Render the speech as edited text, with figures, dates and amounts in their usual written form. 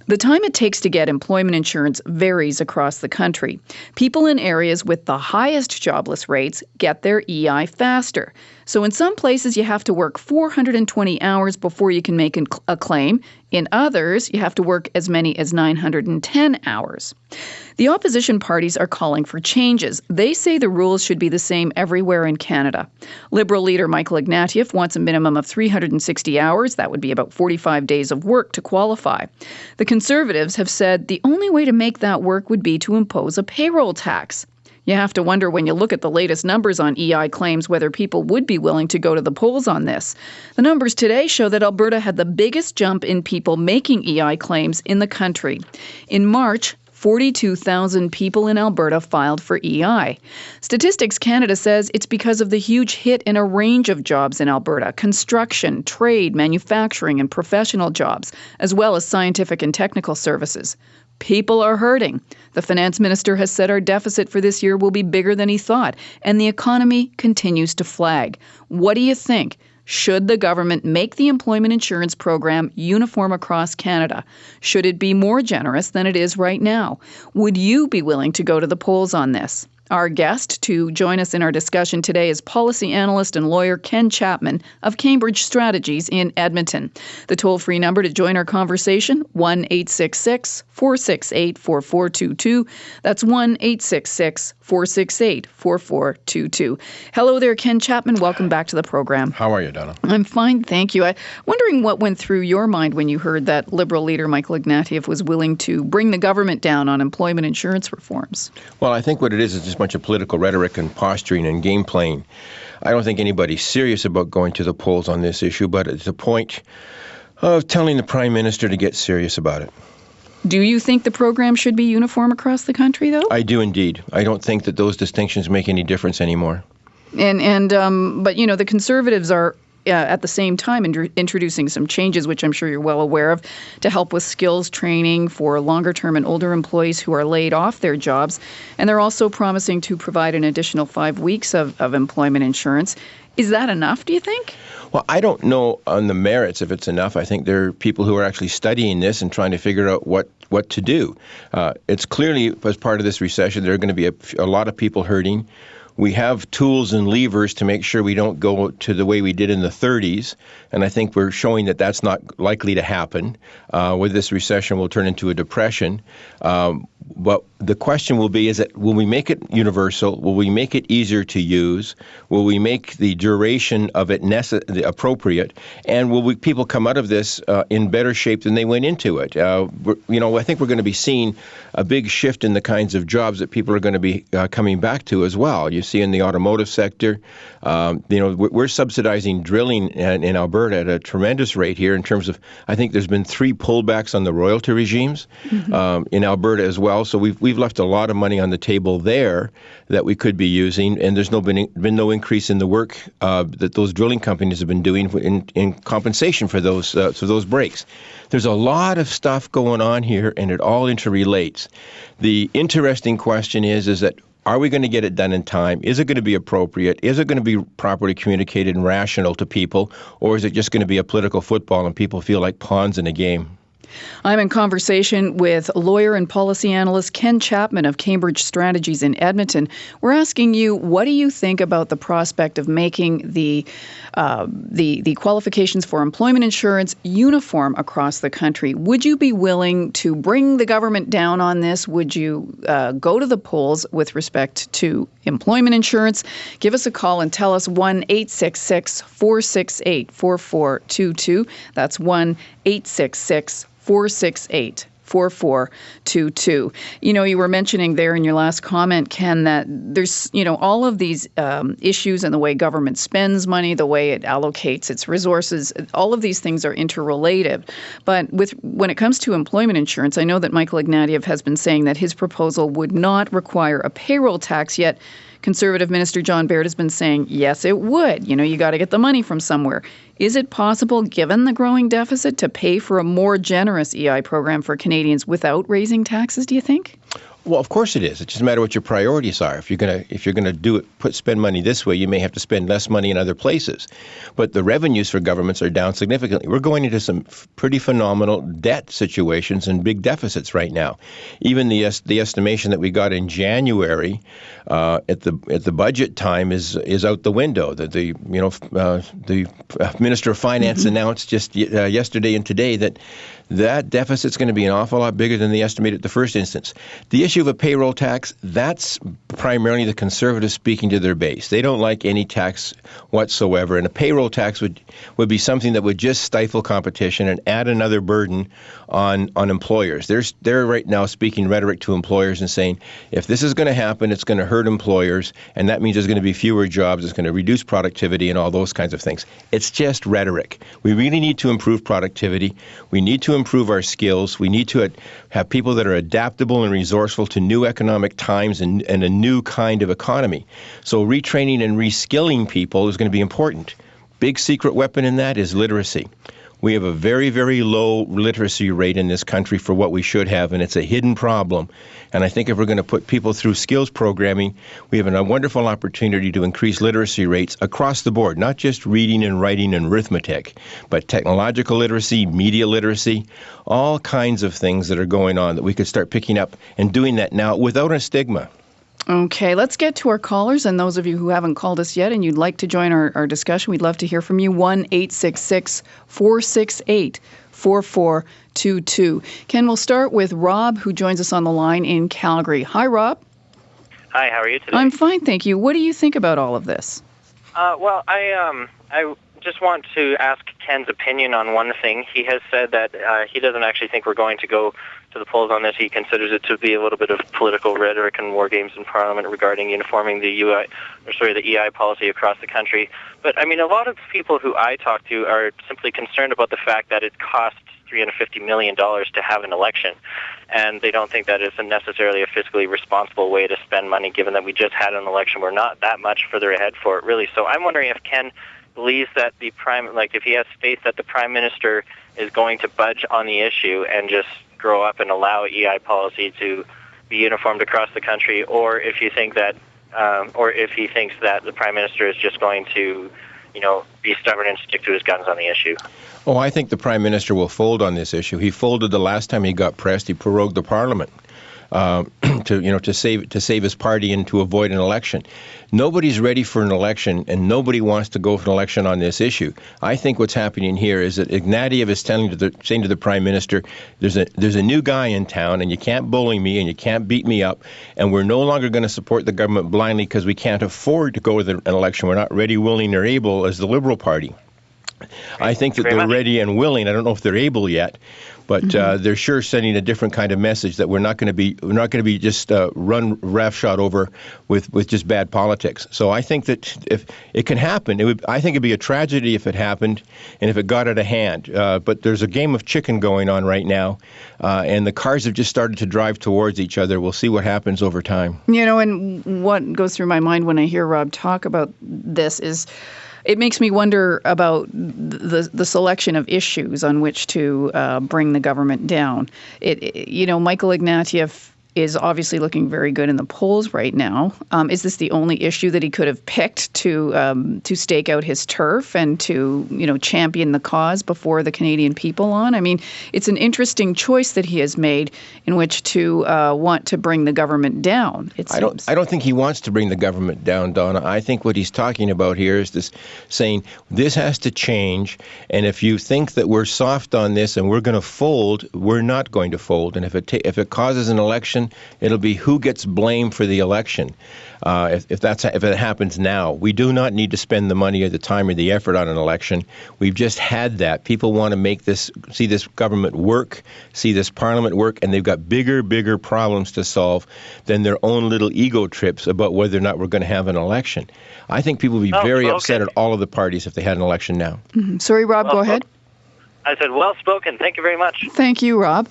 The time it takes to get employment insurance varies across the country. People in areas with the highest jobless rates get their EI faster. So in some places, you have to work 420 hours before you can make a claim. In others, you have to work as many as 910 hours. The opposition parties are calling for changes. They say the rules should be the same everywhere in Canada. Liberal leader Michael Ignatieff wants a minimum of 360 hours. That would be about 45 days of work to qualify. The Conservatives have said the only way to make that work would be to impose a payroll tax. You have to wonder when you look at the latest numbers on EI claims whether people would be willing to go to the polls on this. The numbers today show that Alberta had the biggest jump in people making EI claims in the country. In March, 42,000 people in Alberta filed for EI. Statistics Canada says it's because of the huge hit in a range of jobs in Alberta: construction, trade, manufacturing, and professional jobs, as well as scientific and technical services. People are hurting. The finance minister has said our deficit for this year will be bigger than he thought, and the economy continues to flag. What do you think? Should the government make the employment insurance program uniform across Canada? Should it be more generous than it is right now? Would you be willing to go to the polls on this? Our guest to join us in our discussion today is policy analyst and lawyer Ken Chapman of Cambridge Strategies in Edmonton. The toll-free number to join our conversation, 1-866-468-4422. That's 1-866-468-4422. Hello there, Ken Chapman. Welcome back to the program. How are you, Donna? I'm fine, thank you. I'm wondering what went through your mind when you heard that Liberal leader Michael Ignatieff was willing to bring the government down on employment insurance reforms. Well, I think what it is just a bunch of political rhetoric and posturing and game playing. I don't think anybody's serious about going to the polls on this issue, but it's a point of telling the Prime Minister to get serious about it. Do you think the program should be uniform across the country, though? I do indeed. I don't think that those distinctions make any difference anymore. But, you know, the Conservatives are at the same time introducing some changes, which I'm sure you're well aware of, to help with skills training for longer-term and older employees who are laid off their jobs. And they're also promising to provide an additional 5 weeks of employment insurance. Is that enough, do you think? Well, I don't know on the merits if it's enough. I think there are people who are actually studying this and trying to figure out what to do. It's clearly, as part of this recession, there are going to be a lot of people hurting. We have tools and levers to make sure we don't go to the way we did in the 30s, and I think we're showing that that's not likely to happen. With this recession, we'll turn into a depression. But the question will be, will we make it universal? Will we make it easier to use? Will we make the duration of it appropriate? And will people come out of this in better shape than they went into it? I think we're going to be seeing a big shift in the kinds of jobs that people are going to be coming back to as well. You see in the automotive sector, we're subsidizing drilling in Alberta at a tremendous rate here in terms of, I think there's been 3 pullbacks on the royalty regimes in Alberta as well. So we've left a lot of money on the table there that we could be using, and there's been no increase in the work that those drilling companies have been doing in compensation for those breaks. There's a lot of stuff going on here, and it all interrelates. The interesting question is that, are we going to get it done in time? Is it going to be appropriate? Is it going to be properly communicated and rational to people? Or is it just going to be a political football and people feel like pawns in a game? I'm in conversation with lawyer and policy analyst Ken Chapman of Cambridge Strategies in Edmonton. We're asking you, what do you think about the prospect of making the qualifications for employment insurance uniform across the country? Would you be willing to bring the government down on this? Would you go to the polls with respect to employment insurance? Give us a call and tell us. 1-866-468-4422. That's 1-866-468-4422. You were mentioning there in your last comment, Ken, that there's, all of these issues and the way government spends money, the way it allocates its resources, all of these things are interrelated. But when it comes to employment insurance, I know that Michael Ignatieff has been saying that his proposal would not require a payroll tax, yet Conservative Minister John Baird has been saying, yes, it would. You got to get the money from somewhere. Is it possible, given the growing deficit, to pay for a more generous EI program for Canadians without raising taxes, do you think? Well, of course it is. It doesn't matter what your priorities are. If you're gonna spend money this way, you may have to spend less money in other places. But the revenues for governments are down significantly. We're going into some pretty phenomenal debt situations and big deficits right now. Even the estimation that we got in January at the budget time is out the window. That the Minister of Finance announced just yesterday and today that deficit's going to be an awful lot bigger than they estimated at the first instance. The issue of a payroll tax, that's primarily the Conservatives speaking to their base. They don't like any tax whatsoever, and a payroll tax would be something that would just stifle competition and add another burden on employers. They're right now speaking rhetoric to employers and saying, if this is going to happen, it's going to hurt employers, and that means there's going to be fewer jobs, it's going to reduce productivity and all those kinds of things. It's just rhetoric. We really need to improve productivity. We need to improve our skills. We need to have people that are adaptable and resourceful to new economic times and a new kind of economy. So retraining and reskilling people is going to be important. Big secret weapon in that is literacy. We have a very, very low literacy rate in this country for what we should have, and it's a hidden problem. And I think if we're going to put people through skills programming, we have a wonderful opportunity to increase literacy rates across the board, not just reading and writing and arithmetic, but technological literacy, media literacy, all kinds of things that are going on that we could start picking up and doing that now without a stigma. Okay, let's get to our callers, and those of you who haven't called us yet and you'd like to join our discussion, we'd love to hear from you. 1-866-468-4422. Ken, we'll start with Rob, who joins us on the line in Calgary. Hi, Rob. Hi, how are you today? I'm fine, thank you. What do you think about all of this? Well, I just want to ask Ken's opinion on one thing. He has said that he doesn't actually think we're going to go to the polls on this. He considers it to be a little bit of political rhetoric and war games in Parliament regarding uniforming the EI policy across the country. But, I mean, a lot of people who I talk to are simply concerned about the fact that it costs $350 million to have an election, and they don't think that is necessarily a fiscally responsible way to spend money, given that we just had an election. We're not that much further ahead for it, really. So I'm wondering if Ken believes that if he has faith that the Prime Minister is going to budge on the issue and just grow up and allow EI policy to be uniformed across the country, or if you think that, or if he thinks that the Prime Minister is just going to, be stubborn and stick to his guns on the issue. Oh, I think the Prime Minister will fold on this issue. He folded the last time he got pressed. He prorogued the Parliament to save his party and to avoid an election. Nobody's ready for an election, and nobody wants to go for an election on this issue. I think what's happening here is that Ignatieff is saying to the Prime Minister, there's a new guy in town, and you can't bully me, and you can't beat me up, and we're no longer going to support the government blindly because we can't afford to go to an election. We're not ready, willing, or able as the Liberal Party. I think that they're ready and willing. I don't know if they're able yet, but they're sure sending a different kind of message that we're not going to be just run roughshod over with just bad politics. So I think that if it can happen, I think it'd be a tragedy if it happened and if it got out of hand. But there's a game of chicken going on right now, and the cars have just started to drive towards each other. We'll see what happens over time. And what goes through my mind when I hear Rob talk about this is, it makes me wonder about the selection of issues on which to bring the government down. Michael Ignatieff is obviously looking very good in the polls right now. Is this the only issue that he could have picked to stake out his turf and to champion the cause before the Canadian people on? I mean, it's an interesting choice that he has made in which to want to bring the government down. It seems. I don't think he wants to bring the government down, Donna. I think what he's talking about here is this, saying this has to change, and if you think that we're soft on this and we're going to fold, we're not going to fold. And if it causes an election, it'll be who gets blamed for the election. If it happens now, we do not need to spend the money or the time or the effort on an election. We've just had that. People want to see this government work, see this Parliament work, and they've got bigger problems to solve than their own little ego trips about whether or not we're going to have an election. I think people would be very upset at all of the parties if they had an election now. Sorry, Rob, go ahead. I said, well spoken. Thank you very much. Thank you, Rob.